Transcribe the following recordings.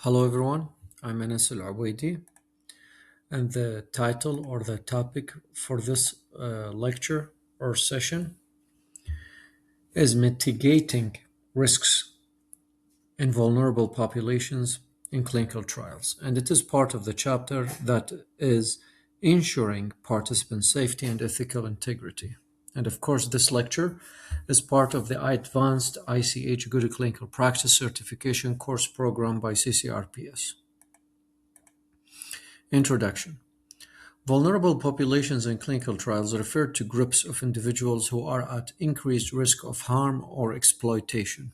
Hello everyone, I'm Anas Al-Awaidi, and the title or the topic for this lecture or session is Mitigating Risks in Vulnerable Populations in Clinical Trials. And it is part of the chapter that is ensuring participant safety and ethical integrity. And of course, this lecture is part of the Advanced ICH Good Clinical Practice Certification course program by CCRPS. Introduction. Vulnerable populations in clinical trials refer to groups of individuals who are at increased risk of harm or exploitation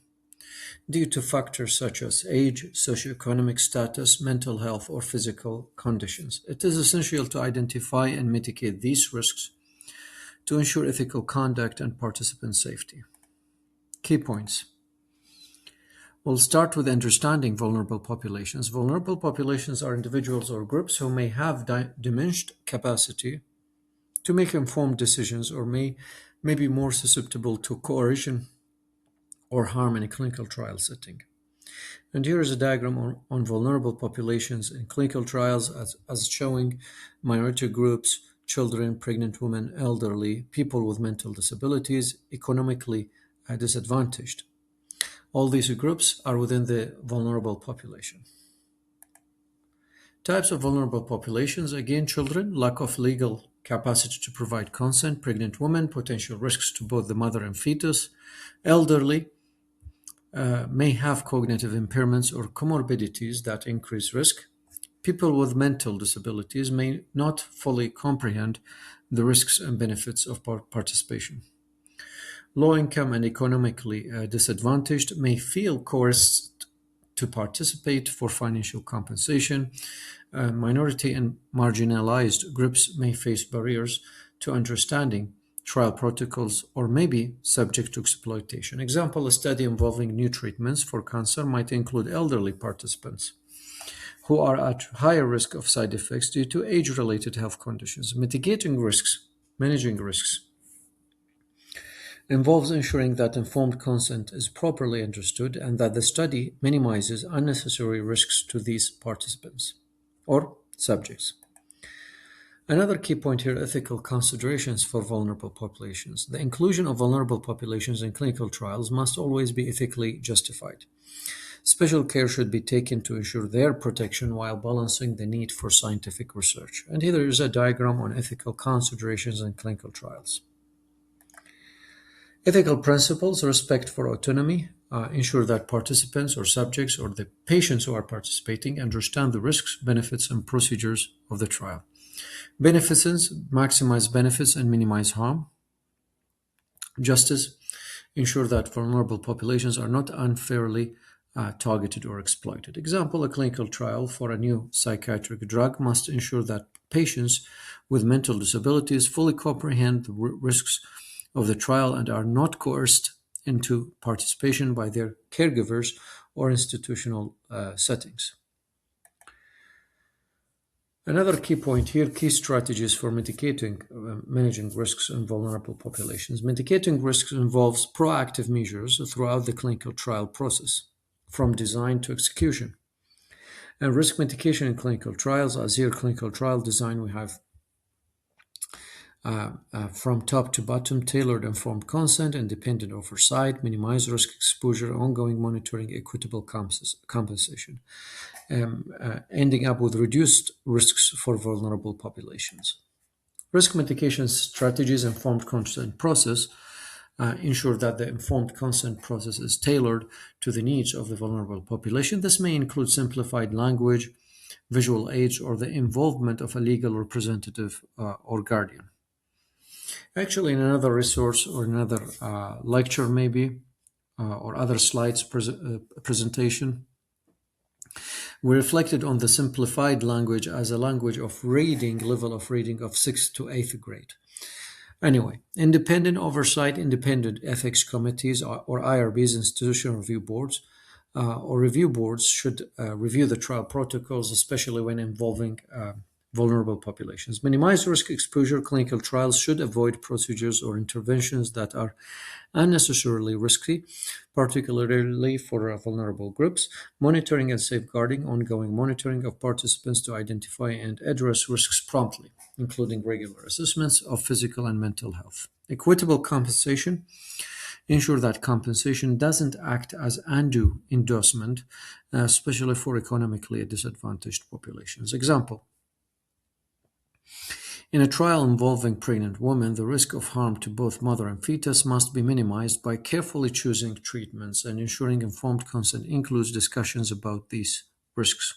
due to factors such as age, socioeconomic status, mental health, or physical conditions. It is essential to identify and mitigate these risks to ensure ethical conduct and participant safety. Key points. We'll start with understanding vulnerable populations. Vulnerable populations are individuals or groups who may have diminished capacity to make informed decisions or may be more susceptible to coercion or harm in a clinical trial setting. And here is a diagram on vulnerable populations in clinical trials as showing minority groups, children, pregnant women, elderly, people with mental disabilities, economically disadvantaged. All these groups are within the vulnerable population. Types of vulnerable populations, again, children, lack of legal capacity to provide consent, pregnant women, potential risks to both the mother and fetus, elderly, may have cognitive impairments or comorbidities that increase risk. People with mental disabilities may not fully comprehend the risks and benefits of participation. Low income and economically disadvantaged may feel coerced to participate for financial compensation. Minority and marginalized groups may face barriers to understanding trial protocols or may be subject to exploitation. Example, a study involving new treatments for cancer might include elderly participants who are at higher risk of side effects due to age-related health conditions. Mitigating risks, managing risks, involves ensuring that informed consent is properly understood and that the study minimizes unnecessary risks to these participants or subjects. Another key point here, ethical considerations for vulnerable populations. The inclusion of vulnerable populations in clinical trials must always be ethically justified. Special care should be taken to ensure their protection while balancing the need for scientific research. And here is a diagram on ethical considerations in clinical trials. Ethical principles, respect for autonomy, ensure that participants or subjects or the patients who are participating understand the risks, benefits, and procedures of the trial. Beneficence, maximize benefits and minimize harm. Justice, ensure that vulnerable populations are not unfairly targeted or exploited. Example, a clinical trial for a new psychiatric drug must ensure that patients with mental disabilities fully comprehend the risks of the trial and are not coerced into participation by their caregivers or institutional settings. Another key point here, key strategies for managing risks in vulnerable populations. Mitigating risks involves proactive measures throughout the clinical trial process, from design to execution. And risk mitigation in clinical trials, as here clinical trial design, we have from top to bottom, tailored informed consent, independent oversight, minimize risk exposure, ongoing monitoring, equitable compensation, ending up with reduced risks for vulnerable populations. Risk mitigation strategies, informed consent process, ensure that the informed consent process is tailored to the needs of the vulnerable population. This may include simplified language, visual aids, or the involvement of a legal representative or guardian. Actually, in another resource or another lecture maybe, or other slides presentation, we reflected on the simplified language as a language of reading, level of reading of 6th to 8th grade. Anyway, independent oversight, independent ethics committees or IRBs, institutional review boards, or review boards should review the trial protocols, especially when involving vulnerable populations. Minimize risk exposure. Clinical trials should avoid procedures or interventions that are unnecessarily risky, particularly for vulnerable groups. Monitoring and safeguarding. Ongoing monitoring of participants to identify and address risks promptly, including regular assessments of physical and mental health. Equitable compensation. Ensure that compensation doesn't act as undue endorsement, especially for economically disadvantaged populations. Example: in a trial involving pregnant women, the risk of harm to both mother and fetus must be minimized by carefully choosing treatments, and ensuring informed consent includes discussions about these risks.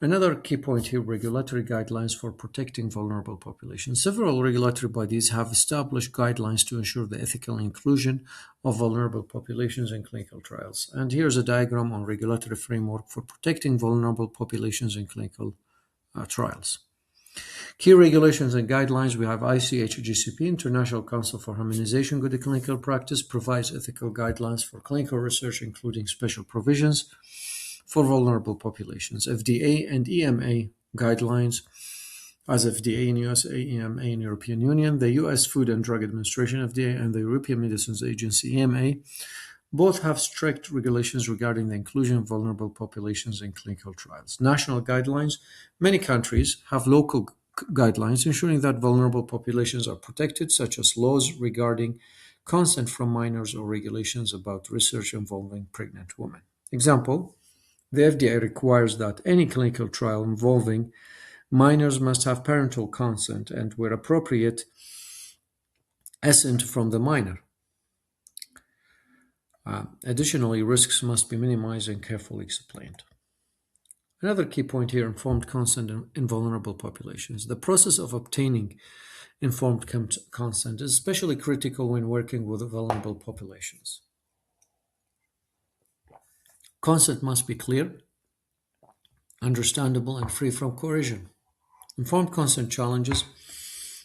Another key point here: regulatory guidelines for protecting vulnerable populations. Several regulatory bodies have established guidelines to ensure the ethical inclusion of vulnerable populations in clinical trials. And here's a diagram on regulatory framework for protecting vulnerable populations in clinical trials. Key regulations and guidelines: we have ICH GCP, International Council for Harmonization Good Clinical Practice, provides ethical guidelines for clinical research, including special provisions for vulnerable populations. FDA and EMA guidelines, as FDA in USA, EMA in European Union, the US Food and Drug Administration, FDA, and the European Medicines Agency, EMA, both have strict regulations regarding the inclusion of vulnerable populations in clinical trials. National guidelines: many countries have local guidelines ensuring that vulnerable populations are protected, such as laws regarding consent from minors or regulations about research involving pregnant women. Example: the FDA requires that any clinical trial involving minors must have parental consent and, where appropriate, assent from the minor. Additionally, risks must be minimized and carefully explained. Another key point here: informed consent in vulnerable populations. The process of obtaining informed consent is especially critical when working with vulnerable populations. Consent must be clear, understandable, and free from coercion. Informed consent challenges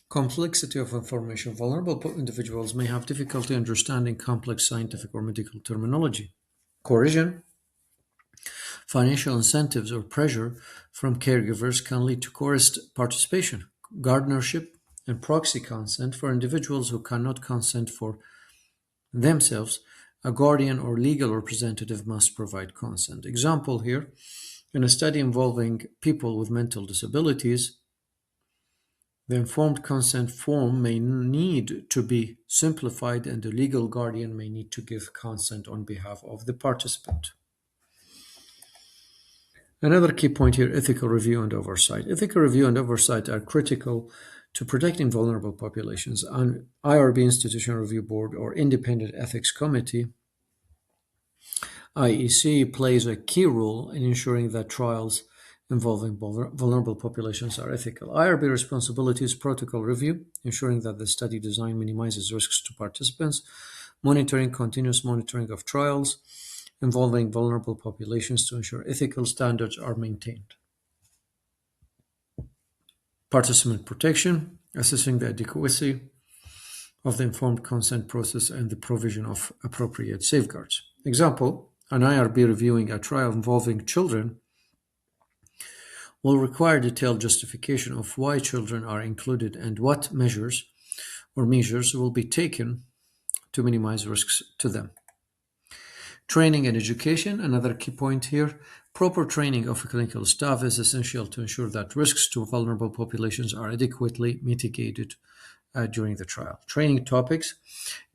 complexity of information. Vulnerable individuals may have difficulty understanding complex scientific or medical terminology. Coercion, financial incentives, or pressure from caregivers can lead to coerced participation. Guardianship and proxy consent: for individuals who cannot consent for themselves, a guardian or legal representative must provide consent. Example here: in a study involving people with mental disabilities, the informed consent form may need to be simplified, and the legal guardian may need to give consent on behalf of the participant. Another key point here: ethical review and oversight. Ethical review and oversight are critical to protecting vulnerable populations. An IRB, Institutional Review Board, or Independent Ethics Committee, IEC, plays a key role in ensuring that trials involving vulnerable populations are ethical. IRB responsibilities: protocol review, ensuring that the study design minimizes risks to participants; monitoring, continuous monitoring of trials involving vulnerable populations to ensure ethical standards are maintained; participant protection, assessing the adequacy of the informed consent process and the provision of appropriate safeguards. Example: an IRB reviewing a trial involving children will require detailed justification of why children are included and what measures will be taken to minimize risks to them. Training and education, another key point here. Proper training of clinical staff is essential to ensure that risks to vulnerable populations are adequately mitigated during the trial. Training topics: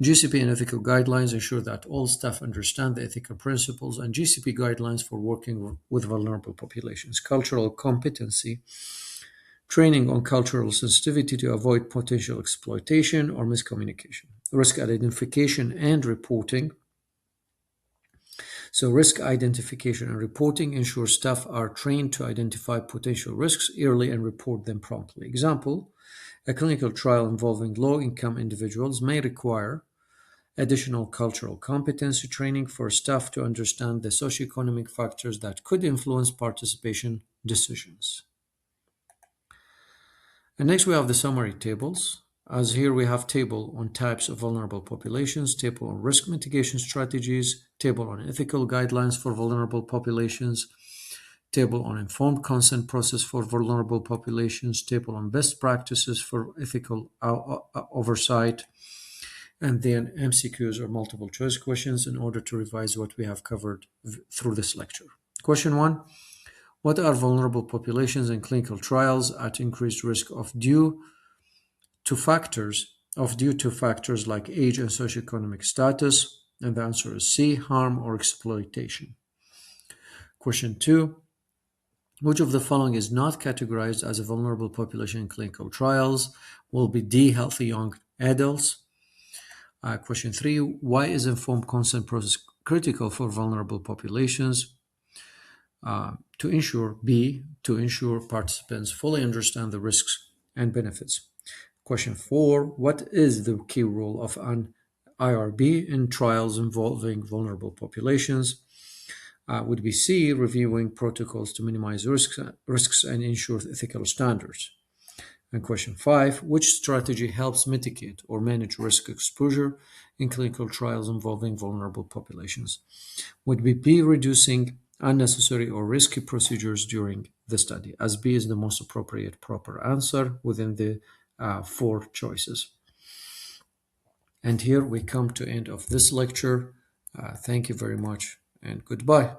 GCP and ethical guidelines ensure that all staff understand the ethical principles and GCP guidelines for working with vulnerable populations. Cultural competency: training on cultural sensitivity to avoid potential exploitation or miscommunication. Risk identification and reporting: risk identification and reporting ensure staff are trained to identify potential risks early and report them promptly. Example: a clinical trial involving low-income individuals may require additional cultural competency training for staff to understand the socioeconomic factors that could influence participation decisions. And next we have the summary tables. As here we have table on types of vulnerable populations, table on risk mitigation strategies, table on ethical guidelines for vulnerable populations, table on informed consent process for vulnerable populations, table on best practices for ethical oversight, and then MCQs or multiple choice questions in order to revise what we have covered through this lecture. Question 1. What are vulnerable populations in clinical trials at increased risk due to factors like age and socioeconomic status? And the answer is C, harm or exploitation. Question 2. Which of the following is not categorized as a vulnerable population in clinical trials? Will be D, healthy young adults. Question 3. Why is informed consent process critical for vulnerable populations? To ensure participants fully understand the risks and benefits. Question 4. What is the key role of an IRB in trials involving vulnerable populations? Would be C, reviewing protocols to minimize risks and ensure ethical standards. And question 5, which strategy helps mitigate or manage risk exposure in clinical trials involving vulnerable populations? Would be B, reducing unnecessary or risky procedures during the study, as B is the most appropriate proper answer within the 4 choices. And here we come to end of this lecture. Thank you very much and goodbye.